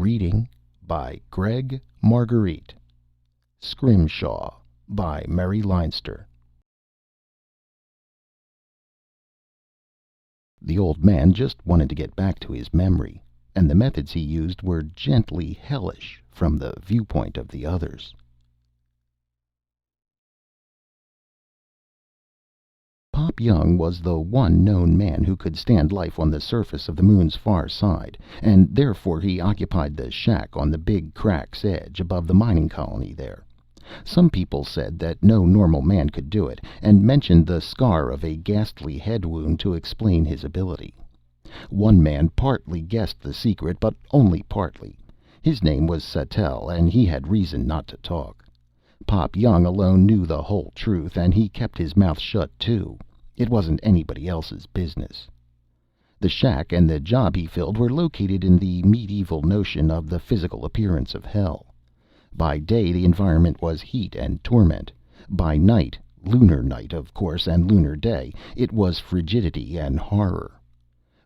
Reading by Gregg Margarite. Scrimshaw by Murray Leinster. The old man just wanted to get back to his memory, and the methods he used were gently hellish from the viewpoint of the others. Pop Young was the one known man who could stand life on the surface of the moon's far side, and therefore he occupied the shack on the big crack's edge above the mining colony there. Some people said that no normal man could do it, and mentioned the scar of a ghastly head wound to explain his ability. One man partly guessed the secret, but only partly. His name was Satel, and he had reason not to talk. Pop Young alone knew the whole truth, and he kept his mouth shut too. It wasn't anybody else's business. The shack and the job he filled were located in the medieval notion of the physical appearance of hell. By day the environment was heat and torment. By night, lunar night of course and lunar day, it was frigidity and horror.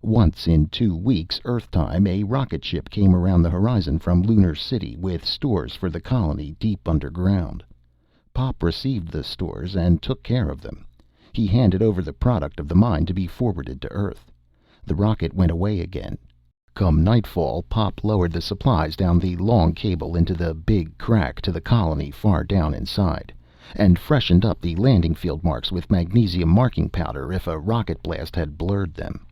Once in 2 weeks, Earth time, a rocket ship came around the horizon from Lunar City with stores for the colony deep underground. Pop received the stores and took care of them. He handed over the product of the mine to be forwarded to Earth. The rocket went away again. Come nightfall, Pop lowered the supplies down the long cable into the big crack to the colony far down inside, and freshened up the landing field marks with magnesium marking powder if a rocket blast had blurred them.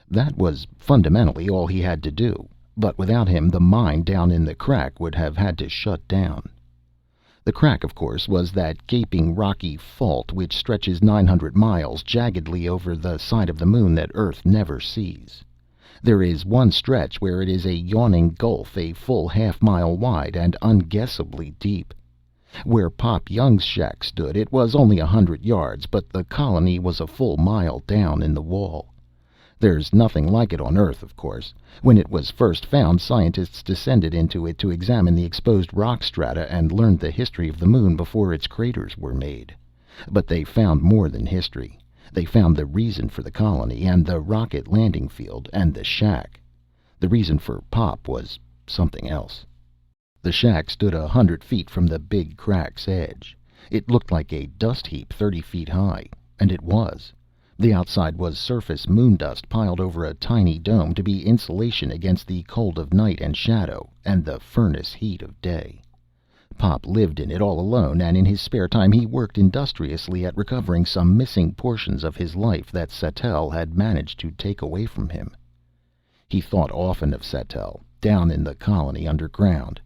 That was fundamentally all he had to do, but without him the mine down in the crack would have had to shut down. The crack, of course, was that gaping rocky fault which stretches 900 miles jaggedly over the side of the moon that Earth never sees. There is one stretch where it is a yawning gulf a full half-mile wide and unguessably deep. Where Pop Young's shack stood it was only 100 yards, but the colony was a full mile down in the wall. There's nothing like it on Earth, of course. When it was first found, scientists descended into it to examine the exposed rock strata and learned the history of the moon before its craters were made. But they found more than history. They found the reason for the colony, and the rocket landing field, and the shack. The reason for Pop was something else. The shack stood 100 feet from the big crack's edge. It looked like a dust heap 30 feet high, and it was. The outside was surface moon dust piled over a tiny dome to be insulation against the cold of night and shadow, and the furnace heat of day. Pop lived in it all alone, and in his spare time he worked industriously at recovering some missing portions of his life that Satel had managed to take away from him. He thought often of Satel, down in the colony underground.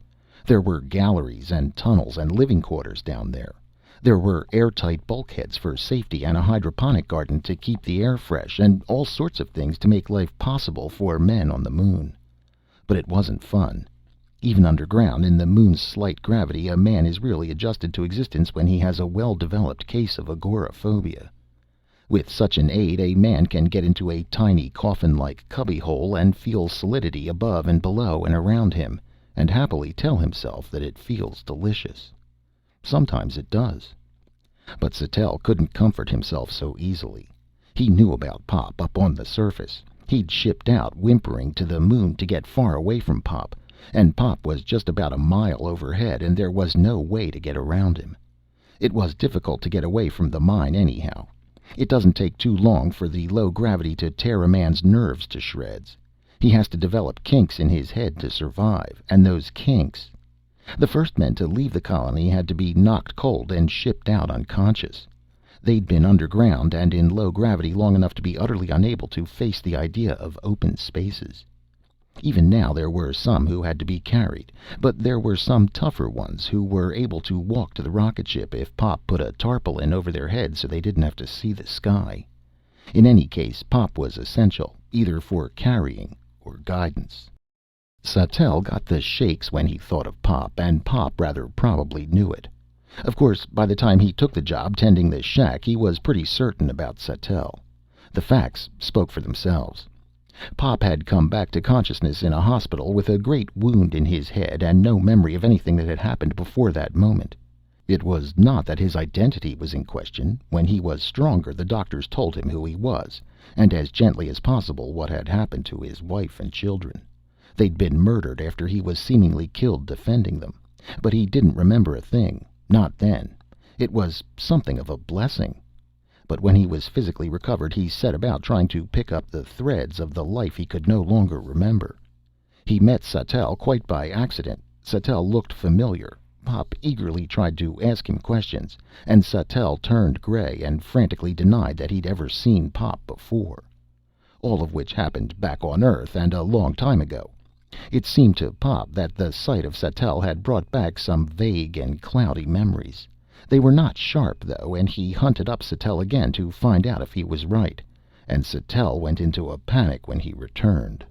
There were galleries and tunnels and living quarters down there. There were airtight bulkheads for safety and a hydroponic garden to keep the air fresh, and all sorts of things to make life possible for men on the moon. But it wasn't fun. Even underground, in the moon's slight gravity, a man is really adjusted to existence when he has a well-developed case of agoraphobia. With such an aid, a man can get into a tiny coffin-like cubbyhole and feel solidity above and below and around him, and happily tell himself that it feels delicious. Sometimes it does. But Satel couldn't comfort himself so easily. He knew about Pop up on the surface. He'd shipped out whimpering to the moon to get far away from Pop, and Pop was just about a mile overhead, and there was no way to get around him. It was difficult to get away from the mine anyhow. It doesn't take too long for the low gravity to tear a man's nerves to shreds. He has to develop kinks in his head to survive, and those kinks... The first men to leave the colony had to be knocked cold and shipped out unconscious. They'd been underground and in low gravity long enough to be utterly unable to face the idea of open spaces. Even now there were some who had to be carried, but there were some tougher ones who were able to walk to the rocket ship if Pop put a tarpaulin over their heads so they didn't have to see the sky. In any case, Pop was essential, either for carrying or guidance. Satel got the shakes when he thought of Pop, and Pop rather probably knew it. Of course, by the time he took the job tending the shack, he was pretty certain about Satel. The facts spoke for themselves. Pop had come back to consciousness in a hospital with a great wound in his head and no memory of anything that had happened before that moment. It was not that his identity was in question. When he was stronger, the doctors told him who he was, and as gently as possible what had happened to his wife and children. They'd been murdered after he was seemingly killed defending them. But he didn't remember a thing. Not then. It was something of a blessing. But when he was physically recovered, he set about trying to pick up the threads of the life he could no longer remember. He met Satel quite by accident. Satel looked familiar. Pop eagerly tried to ask him questions, and Satel turned gray and frantically denied that he'd ever seen Pop before. All of which happened back on Earth and a long time ago. It seemed to Pop that the sight of Satel had brought back some vague and cloudy memories. They were not sharp, though, and he hunted up Satel again to find out if he was right. And Satel went into a panic when he returned.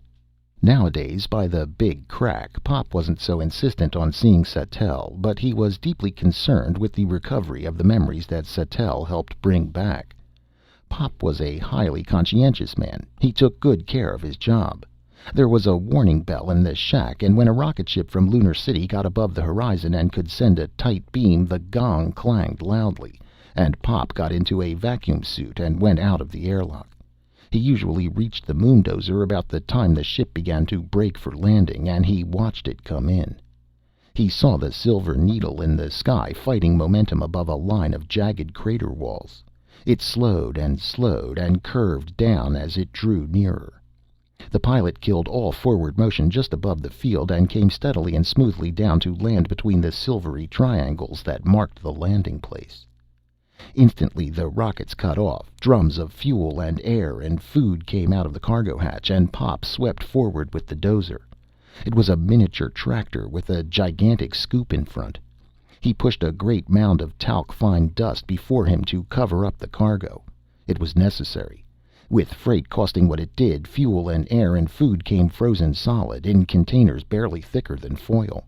Nowadays, by the big crack, Pop wasn't so insistent on seeing Satel, but he was deeply concerned with the recovery of the memories that Satel helped bring back. Pop was a highly conscientious man. He took good care of his job. There was a warning bell in the shack, and when a rocket ship from Lunar City got above the horizon and could send a tight beam, the gong clanged loudly, and Pop got into a vacuum suit and went out of the airlock. He usually reached the moondozer about the time the ship began to break for landing, and he watched it come in. He saw the silver needle in the sky fighting momentum above a line of jagged crater walls. It slowed and curved down as it drew nearer. The pilot killed all forward motion just above the field and came steadily and smoothly down to land between the silvery triangles that marked the landing place. Instantly the rockets cut off. Drums of fuel and air and food came out of the cargo hatch, and Pop swept forward with the dozer. It was a miniature tractor with a gigantic scoop in front. He pushed a great mound of talc-fine dust before him to cover up the cargo. It was necessary. With freight costing what it did, fuel and air and food came frozen solid, in containers barely thicker than foil.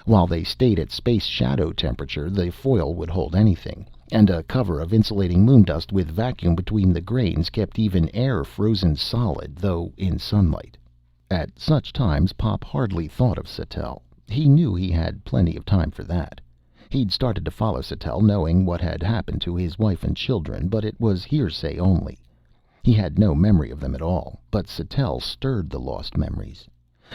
While they stayed at space shadow temperature, the foil would hold anything, and a cover of insulating moondust with vacuum between the grains kept even air frozen solid, though in sunlight. At such times Pop hardly thought of Satel. He knew he had plenty of time for that. He'd started to follow Satel knowing what had happened to his wife and children, but it was hearsay only. He had no memory of them at all, but Satel stirred the lost memories.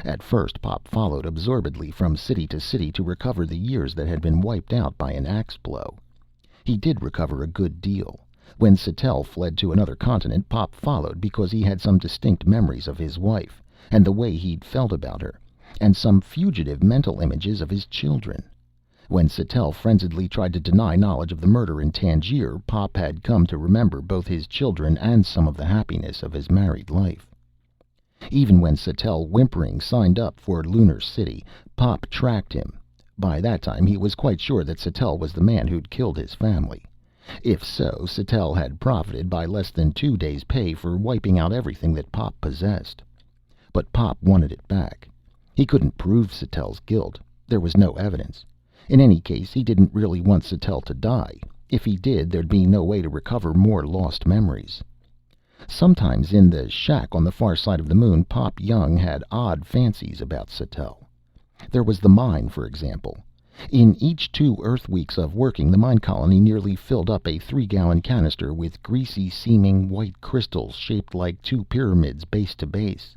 At first Pop followed absorbedly from city to city to recover the years that had been wiped out by an axe blow. He did recover a good deal. When Satel fled to another continent, Pop followed because he had some distinct memories of his wife, and the way he'd felt about her, and some fugitive mental images of his children. When Satel frenziedly tried to deny knowledge of the murder in Tangier, Pop had come to remember both his children and some of the happiness of his married life. Even when Satel, whimpering, signed up for Lunar City, Pop tracked him. By that time he was quite sure that Satel was the man who'd killed his family. If so, Satel had profited by less than 2 days' pay for wiping out everything that Pop possessed. But Pop wanted it back. He couldn't prove Satel's guilt. There was no evidence. In any case, he didn't really want Satel to die. If he did, there'd be no way to recover more lost memories. Sometimes in the shack on the far side of the moon, Pop Young had odd fancies about Satel. There was the mine, for example. In each 2 Earth weeks of working, the mine colony nearly filled up a 3-gallon canister with greasy-seeming white crystals shaped like 2 pyramids base to base.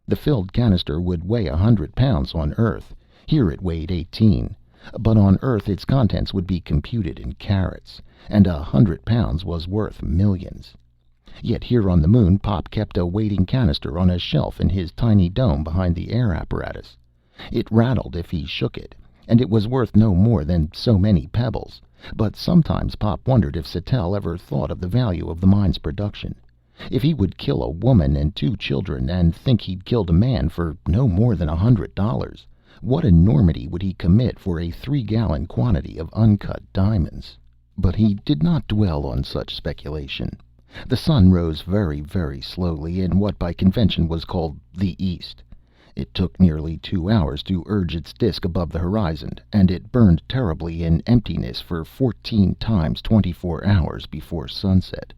The filled canister would weigh 100 pounds on Earth. Here it weighed 18. But on Earth its contents would be computed in carats, and 100 pounds was worth millions. Yet here on the moon, Pop kept a waiting canister on a shelf in his tiny dome behind the air apparatus. It rattled if he shook it, and it was worth no more than so many pebbles. But sometimes Pop wondered if Satel ever thought of the value of the mine's production. If he would kill a woman and 2 children and think he'd killed a man for no more than $100, what enormity would he commit for a 3-gallon quantity of uncut diamonds? But he did not dwell on such speculation. The sun rose very, very slowly in what by convention was called the east. It took nearly 2 hours to urge its disk above the horizon, and it burned terribly in emptiness for 14 times 24 hours before sunset.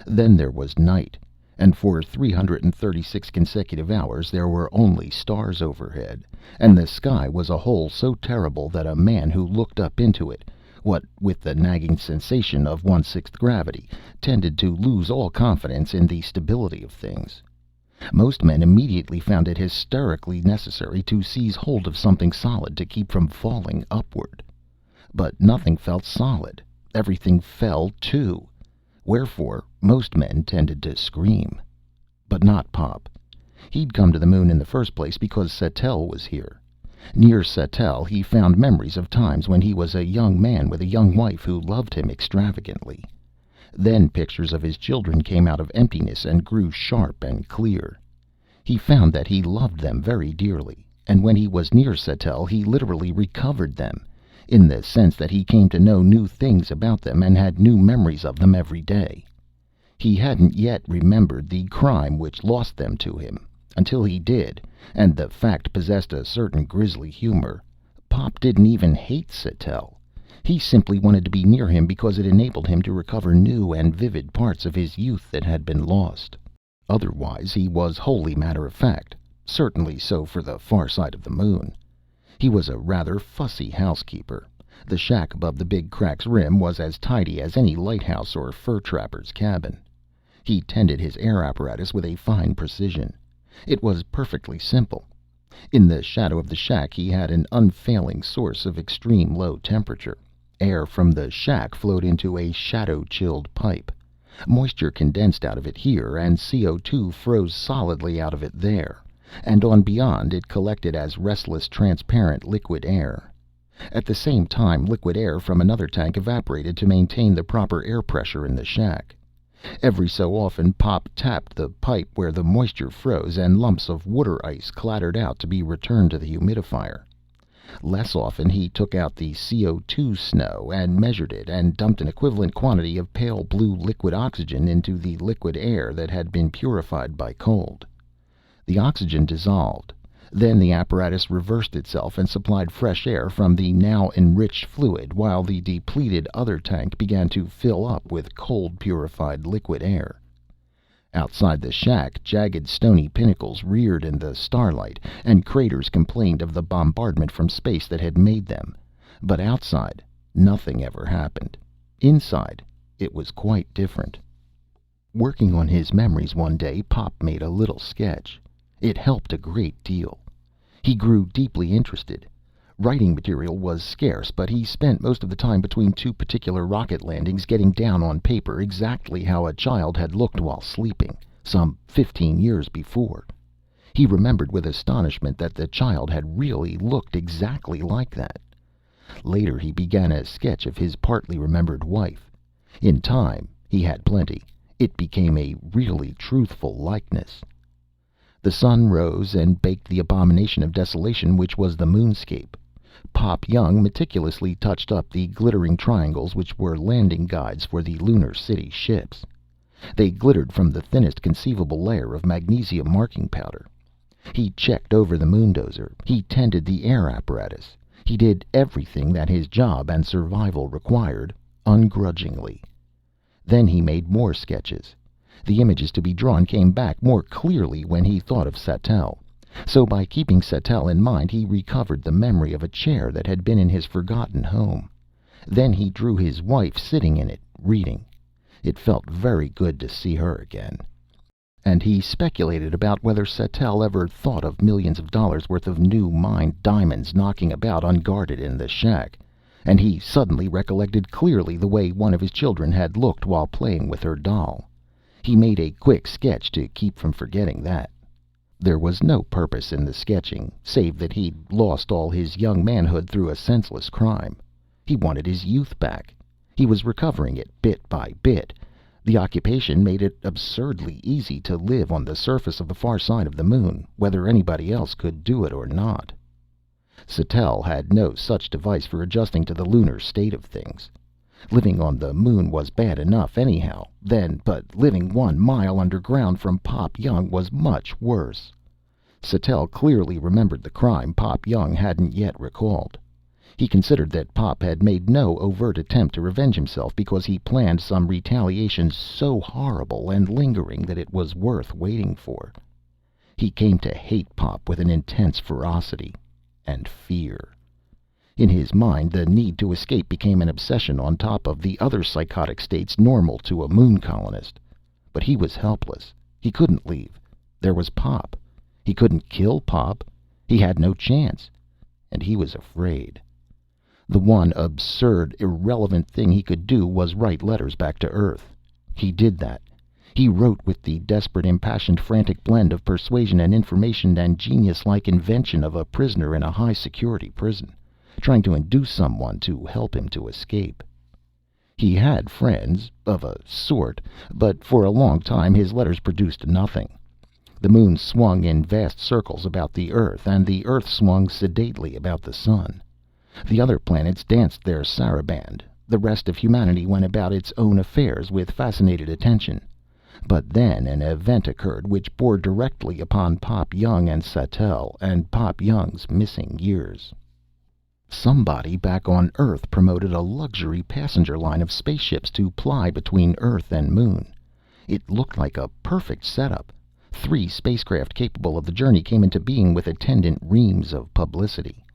Then there was night, and for 336 consecutive hours there were only stars overhead, and the sky was a hole so terrible that a man who looked up into it, what with the nagging sensation of 1/6 gravity, tended to lose all confidence in the stability of things. Most men immediately found it hysterically necessary to seize hold of something solid to keep from falling upward. But nothing felt solid. Everything fell too. Wherefore most men tended to scream. But not Pop. He'd come to the moon in the first place because Satel was here. Near Satel he found memories of times when he was a young man with a young wife who loved him extravagantly. Then pictures of his children came out of emptiness and grew sharp and clear. He found that he loved them very dearly, and when he was near Satel he literally recovered them, in the sense that he came to know new things about them and had new memories of them every day. He hadn't yet remembered the crime which lost them to him. Until he did, and the fact possessed a certain grisly humor, Pop didn't even hate Satel. He simply wanted to be near him because it enabled him to recover new and vivid parts of his youth that had been lost. Otherwise he was wholly matter-of-fact, certainly so for the far side of the moon. He was a rather fussy housekeeper. The shack above the Big Crack's rim was as tidy as any lighthouse or fur trapper's cabin. He tended his air apparatus with a fine precision. It was perfectly simple. In the shadow of the shack he had an unfailing source of extreme low temperature. Air from the shack flowed into a shadow-chilled pipe. Moisture condensed out of it here, and CO2 froze solidly out of it there, and on beyond it collected as restless, transparent liquid air. At the same time, liquid air from another tank evaporated to maintain the proper air pressure in the shack. Every so often Pop tapped the pipe where the moisture froze, and lumps of water ice clattered out to be returned to the humidifier. Less often he took out the CO2 snow and measured it, and dumped an equivalent quantity of pale blue liquid oxygen into the liquid air that had been purified by cold. The oxygen dissolved. Then the apparatus reversed itself and supplied fresh air from the now enriched fluid, while the depleted other tank began to fill up with cold, purified liquid air. Outside the shack, jagged stony pinnacles reared in the starlight, and craters complained of the bombardment from space that had made them. But outside, nothing ever happened. Inside, it was quite different. Working on his memories one day, Pop made a little sketch. It helped a great deal. He grew deeply interested. Writing material was scarce, but he spent most of the time between two particular rocket landings getting down on paper exactly how a child had looked while sleeping, some 15 years before. He remembered with astonishment that the child had really looked exactly like that. Later he began a sketch of his partly remembered wife. In time, he had plenty, it became a really truthful likeness. The sun rose and baked the abomination of desolation which was the moonscape. Pop Young meticulously touched up the glittering triangles which were landing guides for the Lunar City ships. They glittered from the thinnest conceivable layer of magnesium marking powder. He checked over the moondozer. He tended the air apparatus. He did everything that his job and survival required, ungrudgingly. Then he made more sketches. The images to be drawn came back more clearly when he thought of Satel. So by keeping Satel in mind, he recovered the memory of a chair that had been in his forgotten home. Then he drew his wife sitting in it, reading. It felt very good to see her again. And he speculated about whether Satel ever thought of millions of dollars worth of new mined diamonds knocking about unguarded in the shack. And he suddenly recollected clearly the way one of his children had looked while playing with her doll. He made a quick sketch to keep from forgetting that. There was no purpose in the sketching, save that he'd lost all his young manhood through a senseless crime. He wanted his youth back. He was recovering it bit by bit. The occupation made it absurdly easy to live on the surface of the far side of the moon, whether anybody else could do it or not. Satel had no such device for adjusting to the lunar state of things. Living on the moon was bad enough anyhow, then, but living 1 mile underground from Pop Young was much worse. Satel clearly remembered the crime Pop Young hadn't yet recalled. He considered that Pop had made no overt attempt to revenge himself because he planned some retaliation so horrible and lingering that it was worth waiting for. He came to hate Pop with an intense ferocity and fear. In his mind, the need to escape became an obsession on top of the other psychotic states normal to a moon colonist. But he was helpless. He couldn't leave. There was Pop. He couldn't kill Pop. He had no chance. And he was afraid. The one absurd, irrelevant thing he could do was write letters back to Earth. He did that. He wrote with the desperate, impassioned, frantic blend of persuasion and information and genius-like invention of a prisoner in a high-security prison, trying to induce someone to help him to escape. He had friends, of a sort, but for a long time his letters produced nothing. The moon swung in vast circles about the Earth, and the Earth swung sedately about the sun. The other planets danced their saraband. The rest of humanity went about its own affairs with fascinated attention. But then an event occurred which bore directly upon Pop Young and Satel, and Pop Young's missing years. Somebody back on Earth promoted a luxury passenger line of spaceships to ply between Earth and Moon. It looked like a perfect setup. 3 spacecraft capable of the journey came into being with attendant reams of publicity.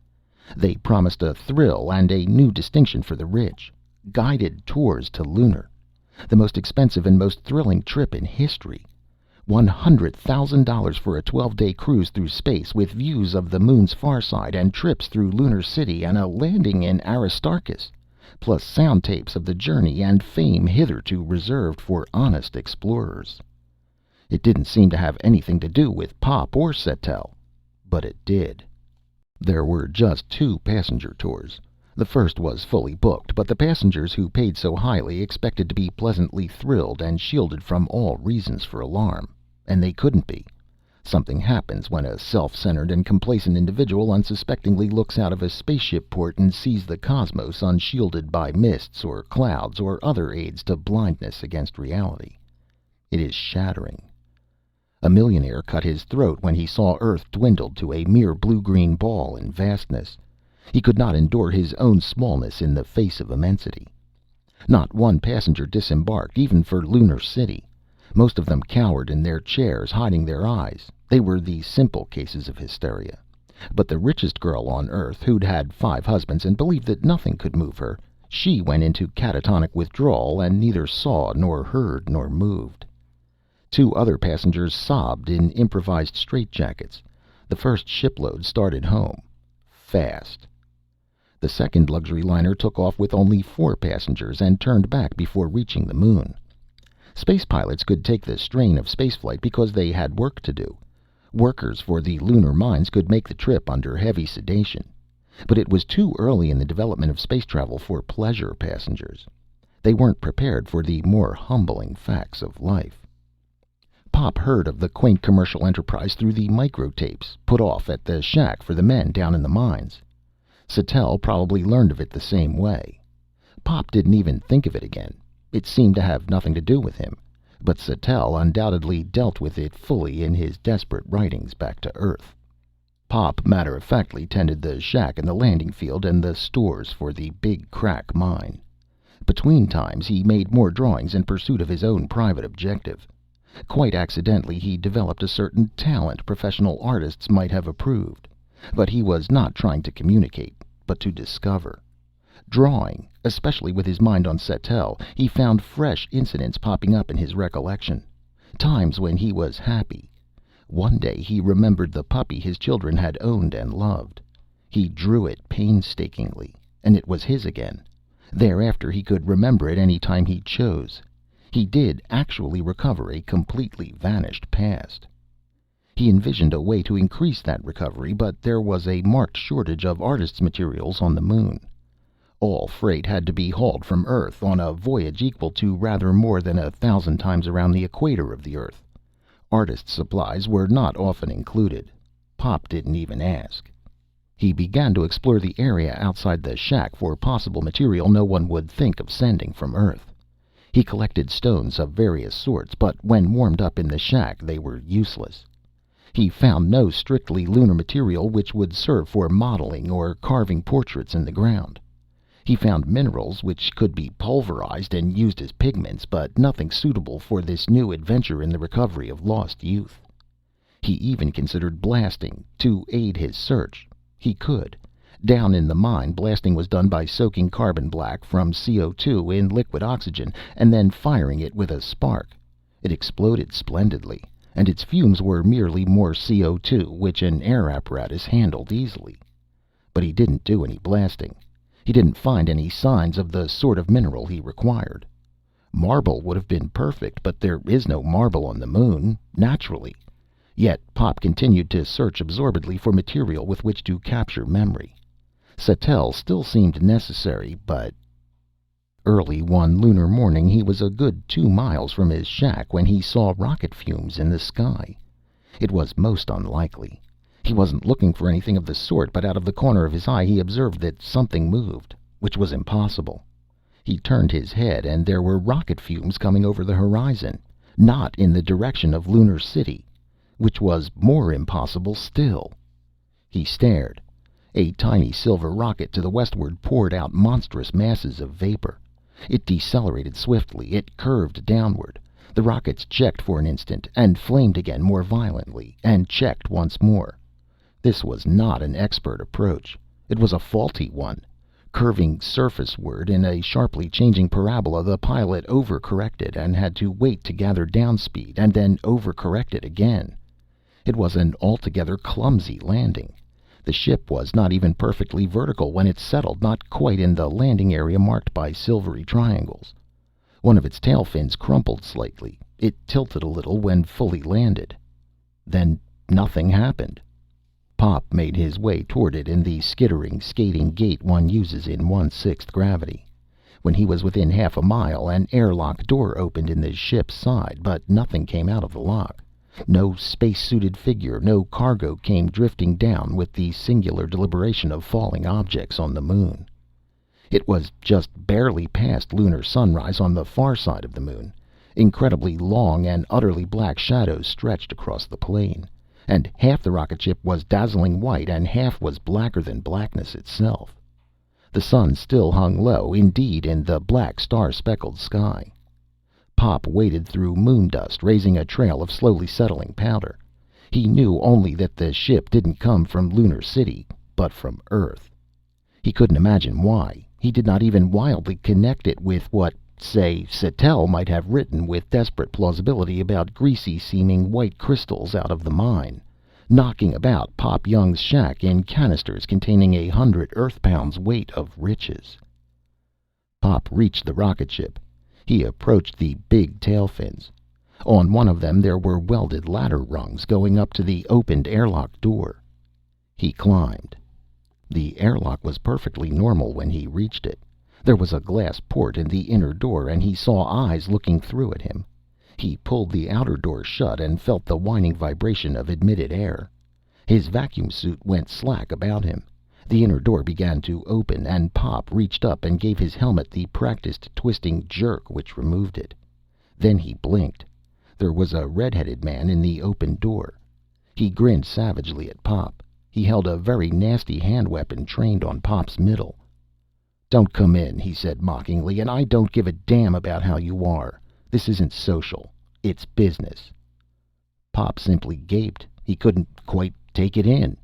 They promised a thrill and a new distinction for the rich. Guided tours to Lunar. The most expensive and most thrilling trip in history. $100,000 for a 12-day cruise through space with views of the moon's far side and trips through Lunar City and a landing in Aristarchus, plus sound tapes of the journey and fame hitherto reserved for honest explorers. It didn't seem to have anything to do with Pop or Satel, but it did. There were just 2 passenger tours. The first was fully booked, but the passengers who paid so highly expected to be pleasantly thrilled and shielded from all reasons for alarm. And they couldn't be. Something happens when a self-centered and complacent individual unsuspectingly looks out of a spaceship port and sees the cosmos unshielded by mists or clouds or other aids to blindness against reality. It is shattering. A millionaire cut his throat when he saw Earth dwindled to a mere blue-green ball in vastness. He could not endure his own smallness in the face of immensity. Not one passenger disembarked, even for Lunar City. Most of them cowered in their chairs, hiding their eyes. They were the simple cases of hysteria. But the richest girl on Earth, who'd had 5 husbands and believed that nothing could move her, she went into catatonic withdrawal and neither saw nor heard nor moved. 2 other passengers sobbed in improvised straitjackets. The first shipload started home. Fast. The second luxury liner took off with only 4 passengers and turned back before reaching the moon. Space pilots could take the strain of spaceflight because they had work to do. Workers for the lunar mines could make the trip under heavy sedation. But it was too early in the development of space travel for pleasure passengers. They weren't prepared for the more humbling facts of life. Pop heard of the quaint commercial enterprise through the microtapes put off at the shack for the men down in the mines. Satel probably learned of it the same way. Pop didn't even think of it again. It seemed to have nothing to do with him. But Satel undoubtedly dealt with it fully in his desperate writings back to Earth. Pop matter-of-factly tended the shack and the landing field and the stores for the Big Crack mine. Between times he made more drawings in pursuit of his own private objective. Quite accidentally he developed a certain talent professional artists might have approved. But he was not trying to communicate, but to discover. Drawing, especially with his mind on Satel, he found fresh incidents popping up in his recollection. Times when he was happy. One day he remembered the puppy his children had owned and loved. He drew it painstakingly, and it was his again. Thereafter he could remember it any time he chose. He did actually recover a completely vanished past. He envisioned a way to increase that recovery, but there was a marked shortage of artists' materials on the moon. All freight had to be hauled from Earth on a voyage equal to rather more than 1,000 times around the equator of the Earth. Artists' supplies were not often included. Pop didn't even ask. He began to explore the area outside the shack for possible material no one would think of sending from Earth. He collected stones of various sorts, but when warmed up in the shack they were useless. He found no strictly lunar material which would serve for modeling or carving portraits in the ground. He found minerals which could be pulverized and used as pigments, but nothing suitable for this new adventure in the recovery of lost youth. He even considered blasting to aid his search. He could. Down in the mine, blasting was done by soaking carbon black from CO2 in liquid oxygen and then firing it with a spark. It exploded splendidly. and its fumes were merely more CO2, which an air apparatus handled easily. But he didn't do any blasting. He didn't find any signs of the sort of mineral he required. Marble would have been perfect, but there is no marble on the moon, naturally. Yet Pop continued to search absorbedly for material with which to capture memory. Satel still seemed necessary, but... Early one lunar morning, he was a good 2 miles from his shack when he saw rocket fumes in the sky. It was most unlikely. He wasn't looking for anything of the sort, but out of the corner of his eye he observed that something moved, which was impossible. He turned his head, and there were rocket fumes coming over the horizon, not in the direction of Lunar City, which was more impossible still. He stared. A tiny silver rocket to the westward poured out monstrous masses of vapor. It decelerated swiftly. It curved downward. The rockets checked for an instant, and flamed again more violently, and checked once more. This was not an expert approach. It was a faulty one. Curving surfaceward in a sharply changing parabola, the pilot overcorrected and had to wait to gather down speed, and then overcorrected again. It was an altogether clumsy landing. The ship was not even perfectly vertical when it settled, not quite in the landing area marked by silvery triangles. One of its tail fins crumpled slightly. It tilted a little when fully landed. Then nothing happened. Pop made his way toward it in the skittering, skating gait one uses in 1/6 gravity. When he was within half a mile, an airlock door opened in the ship's side, but nothing came out of the lock. No space-suited figure, no cargo came drifting down with the singular deliberation of falling objects on the moon. It was just barely past lunar sunrise on the far side of the moon. Incredibly long and utterly black shadows stretched across the plain, and half the rocket ship was dazzling white, and half was blacker than blackness itself. The sun still hung low, indeed, in the black, star-speckled sky. Pop waded through moon dust, raising a trail of slowly settling powder. He knew only that the ship didn't come from Lunar City, but from Earth. He couldn't imagine why. He did not even wildly connect it with what, say, Satel might have written with desperate plausibility about greasy-seeming white crystals out of the mine, knocking about Pop Young's shack in canisters containing 100 Earth-pounds weight of riches. Pop reached the rocket ship. He approached the big tail fins. On one of them there were welded ladder rungs going up to the opened airlock door. He climbed. The airlock was perfectly normal when he reached it. There was a glass port in the inner door, and he saw eyes looking through at him. He pulled the outer door shut and felt the whining vibration of admitted air. His vacuum suit went slack about him. The inner door began to open, and Pop reached up and gave his helmet the practiced twisting jerk which removed it. Then he blinked. There was a red-headed man in the open door. He grinned savagely at Pop. He held a very nasty hand weapon trained on Pop's middle. "Don't come in," he said mockingly, "and I don't give a damn about how you are. This isn't social. It's business." Pop simply gaped. He couldn't quite take it in.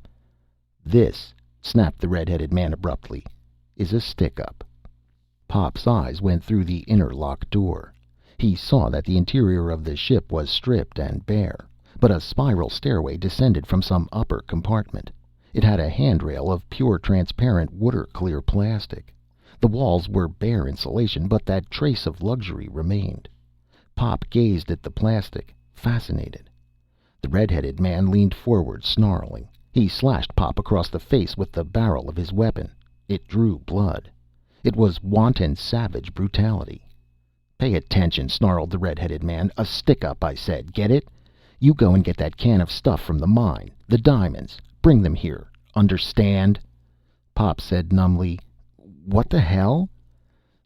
"This," snapped the red-headed man abruptly, "is a stick-up." Pop's eyes went through the inner lock door. He saw that the interior of the ship was stripped and bare, but a spiral stairway descended from some upper compartment. It had a handrail of pure transparent water-clear plastic. The walls were bare insulation, but that trace of luxury remained. Pop gazed at the plastic, fascinated. The red-headed man leaned forward, snarling. He slashed Pop across the face with the barrel of his weapon. It drew blood. It was wanton, savage brutality. "Pay attention," snarled the red-headed man. "A stick-up, I said. Get it? You go and get that can of stuff from the mine. The diamonds. Bring them here. Understand?" Pop said numbly, "What the hell?"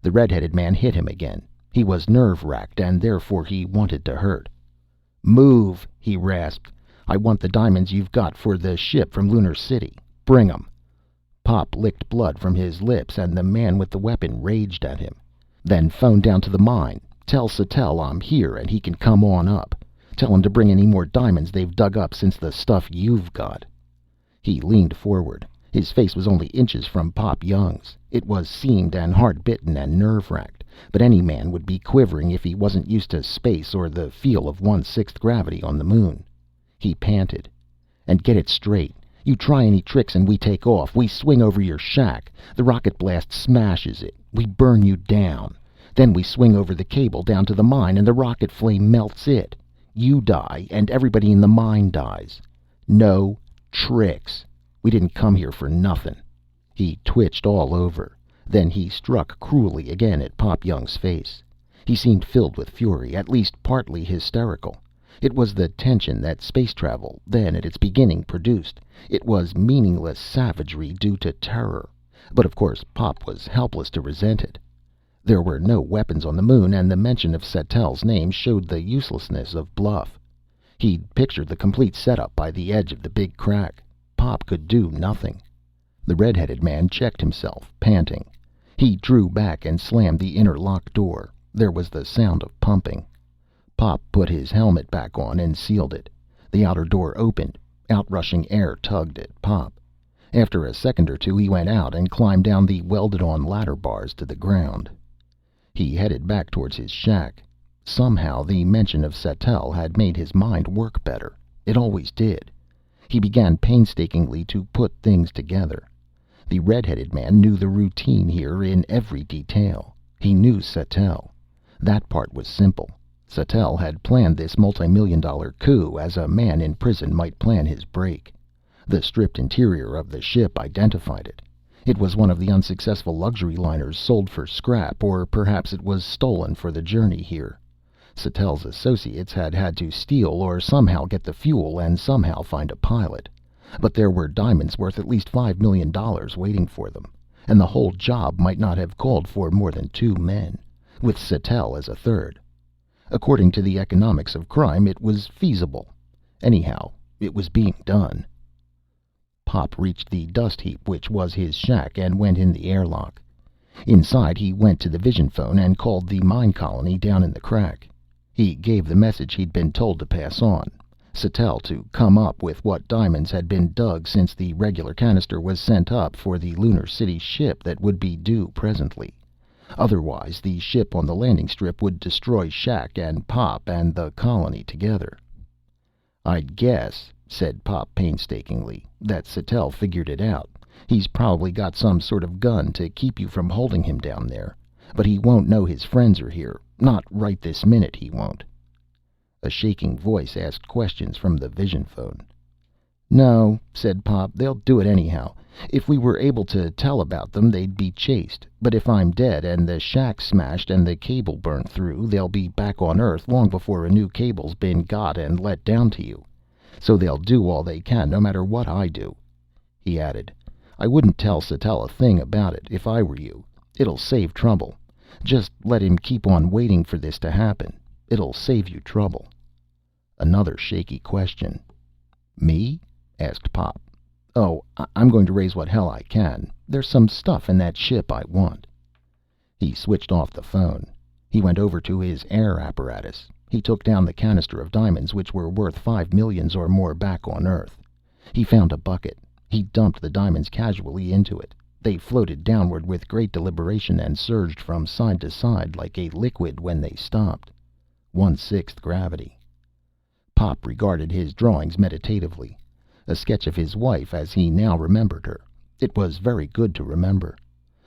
The red-headed man hit him again. He was nerve-racked, and therefore he wanted to hurt. "Move," he rasped. "I want the diamonds you've got for the ship from Lunar City. Bring 'em." Pop licked blood from his lips, and the man with the weapon raged at him. "Then phone down to the mine. Tell Satel I'm here and he can come on up. Tell him to bring any more diamonds they've dug up since the stuff you've got." He leaned forward. His face was only inches from Pop Young's. It was seamed and hard-bitten and nerve-racked. but any man would be quivering if he wasn't used to space or the feel of 1/6 gravity on the moon. He panted. "And get it straight. You try any tricks and we take off. We swing over your shack. The rocket blast smashes it. We burn you down. Then we swing over the cable down to the mine and the rocket flame melts it. You die and everybody in the mine dies. No tricks. We didn't come here for nothing." He twitched all over. Then he struck cruelly again at Pop Young's face. He seemed filled with fury, at least partly hysterical. It was the tension that space travel, then at its beginning, produced. It was meaningless savagery due to terror. But of course Pop was helpless to resent it. There were no weapons on the moon, and the mention of Satel's name showed the uselessness of bluff. He'd pictured the complete setup by the edge of the big crack. Pop could do nothing. The red-headed man checked himself, panting. He drew back and slammed the inner lock door. There was the sound of pumping. Pop put his helmet back on and sealed it. The outer door opened. Outrushing air tugged at Pop. After a second or two he went out and climbed down the welded-on ladder bars to the ground. He headed back towards his shack. Somehow the mention of Satel had made his mind work better. It always did. He began painstakingly to put things together. The red-headed man knew the routine here in every detail. He knew Satel. That part was simple. Satel had planned this multi-million-dollar coup as a man in prison might plan his break. The stripped interior of the ship identified it. It was one of the unsuccessful luxury liners sold for scrap, or perhaps it was stolen for the journey here. Satel's associates had had to steal or somehow get the fuel and somehow find a pilot. But there were diamonds worth at least $5 million waiting for them, and the whole job might not have called for more than 2 men, with Satel as a third. According to the economics of crime, it was feasible. Anyhow, it was being done. Pop reached the dust heap which was his shack and went in the airlock. Inside he went to the vision phone and called the mine colony down in the crack. He gave the message he'd been told to pass on. Satel to come up with what diamonds had been dug since the regular canister was sent up for the Lunar City ship that would be due presently. Otherwise the ship on the landing strip would destroy Shack and Pop and the colony together. "I'd guess," said Pop painstakingly, "that Satel figured it out. He's probably got some sort of gun to keep you from holding him down there. But he won't know his friends are here. Not right this minute, he won't." A shaking voice asked questions from the vision phone. "No," said Pop, "they'll do it anyhow. If we were able to tell about them, they'd be chased. But if I'm dead and the shack smashed and the cable burnt through, they'll be back on Earth long before a new cable's been got and let down to you. So they'll do all they can, no matter what I do." He added, "I wouldn't tell Satel a thing about it, if I were you. It'll save trouble. Just let him keep on waiting for this to happen. It'll save you trouble." Another shaky question. "Me?" asked Pop. "Oh, I'm going to raise what hell I can. There's some stuff in that ship I want." He switched off the phone. He went over to his air apparatus. He took down the canister of diamonds, which were worth $5 million or more back on Earth. He found a bucket. He dumped the diamonds casually into it. They floated downward with great deliberation and surged from side to side like a liquid when they stopped. 1/6 gravity. Pop regarded his drawings meditatively. A sketch of his wife as he now remembered her. It was very good to remember.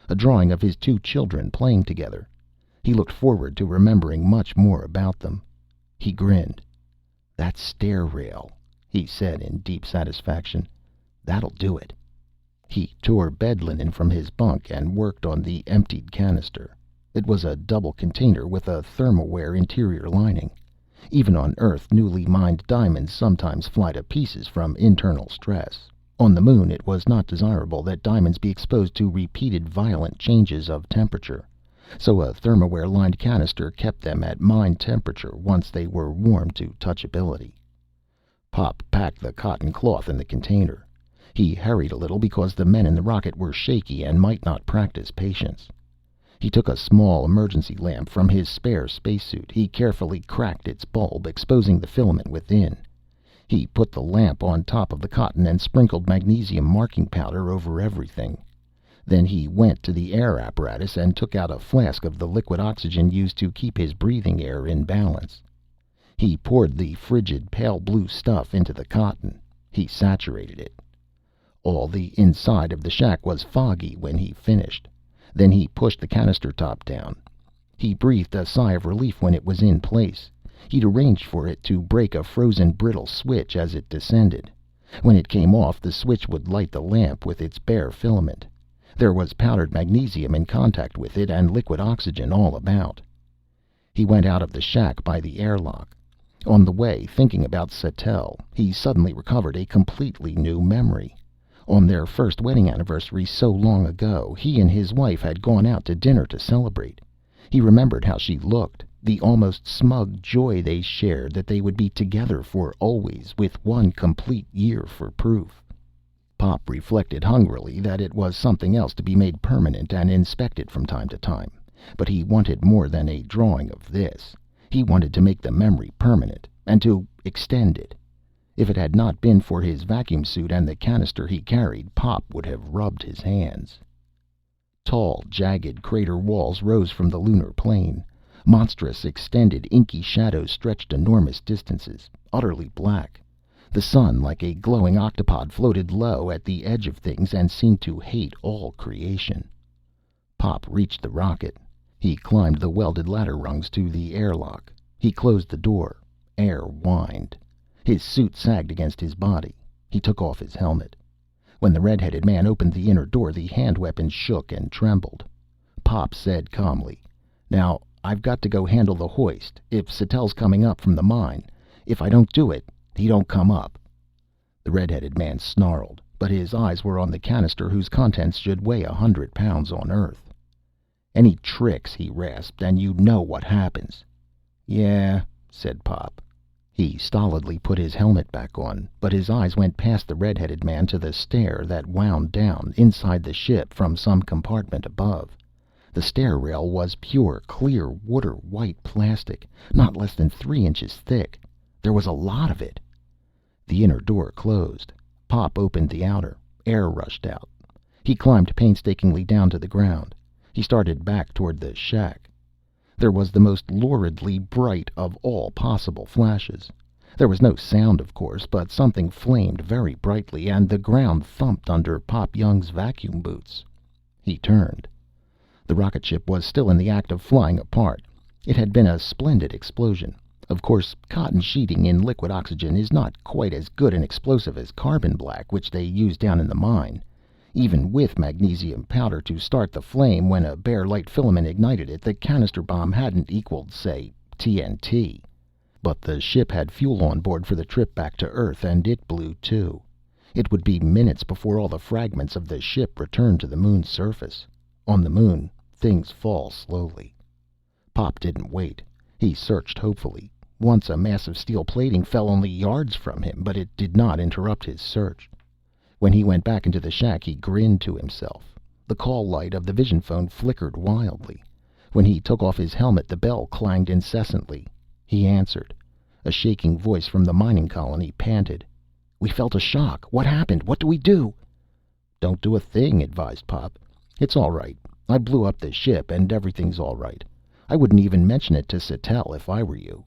A drawing of his 2 children playing together. He looked forward to remembering much more about them. He grinned. "That stair rail," he said in deep satisfaction. "That'll do it." He tore bed linen from his bunk and worked on the emptied canister. It was a double container with a thermoware interior lining. Even on Earth, newly mined diamonds sometimes fly to pieces from internal stress. On the moon, it was not desirable that diamonds be exposed to repeated violent changes of temperature, so a thermoware-lined canister kept them at mine temperature once they were warmed to touchability. Pop packed the cotton cloth in the container. He hurried a little because the men in the rocket were shaky and might not practice patience. He took a small emergency lamp from his spare spacesuit. He carefully cracked its bulb, exposing the filament within. He put the lamp on top of the cotton and sprinkled magnesium marking powder over everything. Then he went to the air apparatus and took out a flask of the liquid oxygen used to keep his breathing air in balance. He poured the frigid, pale blue stuff into the cotton. He saturated it. All the inside of the shack was foggy when he finished. Then he pushed the canister top down. He breathed a sigh of relief when it was in place. He'd arranged for it to break a frozen brittle switch as it descended. When it came off, the switch would light the lamp with its bare filament. There was powdered magnesium in contact with it and liquid oxygen all about. He went out of the shack by the airlock. On the way, thinking about Satel, he suddenly recovered a completely new memory. On their first wedding anniversary so long ago, he and his wife had gone out to dinner to celebrate. He remembered how she looked, the almost smug joy they shared that they would be together for always, with one complete year for proof. Pop reflected hungrily that it was something else to be made permanent and inspected from time to time. But he wanted more than a drawing of this. He wanted to make the memory permanent, and to extend it. If it had not been for his vacuum suit and the canister he carried, Pop would have rubbed his hands. Tall, jagged crater walls rose from the lunar plain. Monstrous, extended, inky shadows stretched enormous distances, utterly black. The sun, like a glowing octopod, floated low at the edge of things and seemed to hate all creation. Pop reached the rocket. He climbed the welded ladder rungs to the airlock. He closed the door. Air whined. His suit sagged against his body. He took off his helmet. When the red-headed man opened the inner door, the hand weapon shook and trembled. Pop said calmly, "Now, I've got to go handle the hoist. If Satel's coming up from the mine, if I don't do it, he don't come up." The red-headed man snarled, but his eyes were on the canister whose contents should weigh 100 pounds on Earth. "Any tricks," he rasped, "and you know what happens." "Yeah," said Pop. He stolidly put his helmet back on, but his eyes went past the red-headed man to the stair that wound down, inside the ship, from some compartment above. The stair rail was pure, clear, water-white plastic, not less than 3 inches thick. There was a lot of it. The inner door closed. Pop opened the outer. Air rushed out. He climbed painstakingly down to the ground. He started back toward the shack. There was the most luridly bright of all possible flashes. There was no sound, of course, but something flamed very brightly, and the ground thumped under Pop Young's vacuum boots. He turned. The rocket ship was still in the act of flying apart. It had been a splendid explosion. Of course, cotton sheeting in liquid oxygen is not quite as good an explosive as carbon black, which they use down in the mine. Even with magnesium powder to start the flame when a bare light filament ignited it, the canister bomb hadn't equaled, say, TNT. But the ship had fuel on board for the trip back to Earth, and it blew too. It would be minutes before all the fragments of the ship returned to the moon's surface. On the moon, things fall slowly. Pop didn't wait. He searched hopefully. Once a mass of steel plating fell only yards from him, but it did not interrupt his search. When he went back into the shack, he grinned to himself. The call light of the vision phone flickered wildly. When he took off his helmet, the bell clanged incessantly. He answered. A shaking voice from the mining colony panted. "We felt a shock. What happened? What do we do?" "Don't do a thing," advised Pop. "It's all right. I blew up the ship, and everything's all right. I wouldn't even mention it to Satel if I were you."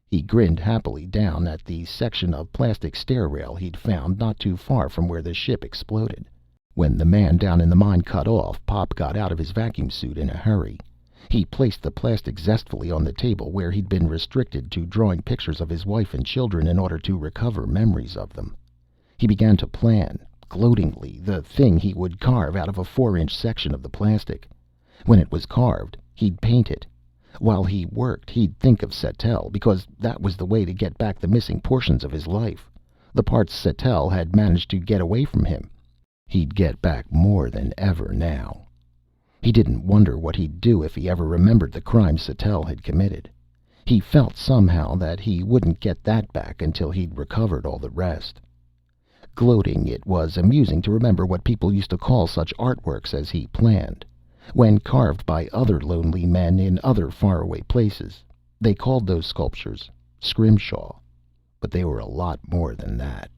He grinned happily down at the section of plastic stair rail he'd found not too far from where the ship exploded. When the man down in the mine cut off, Pop got out of his vacuum suit in a hurry. He placed the plastic zestfully on the table where he'd been restricted to drawing pictures of his wife and children in order to recover memories of them. He began to plan, gloatingly, the thing he would carve out of a 4-inch section of the plastic. When it was carved, he'd paint it. While he worked, he'd think of Satel, because that was the way to get back the missing portions of his life. The parts Satel had managed to get away from him. He'd get back more than ever now. He didn't wonder what he'd do if he ever remembered the crime Satel had committed. He felt somehow that he wouldn't get that back until he'd recovered all the rest. Gloating, it was amusing to remember what people used to call such artworks as he planned. When carved by other lonely men in other faraway places, they called those sculptures Scrimshaw. But they were a lot more than that.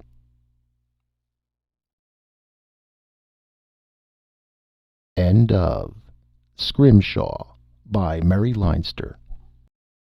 End of Scrimshaw by Murray Leinster.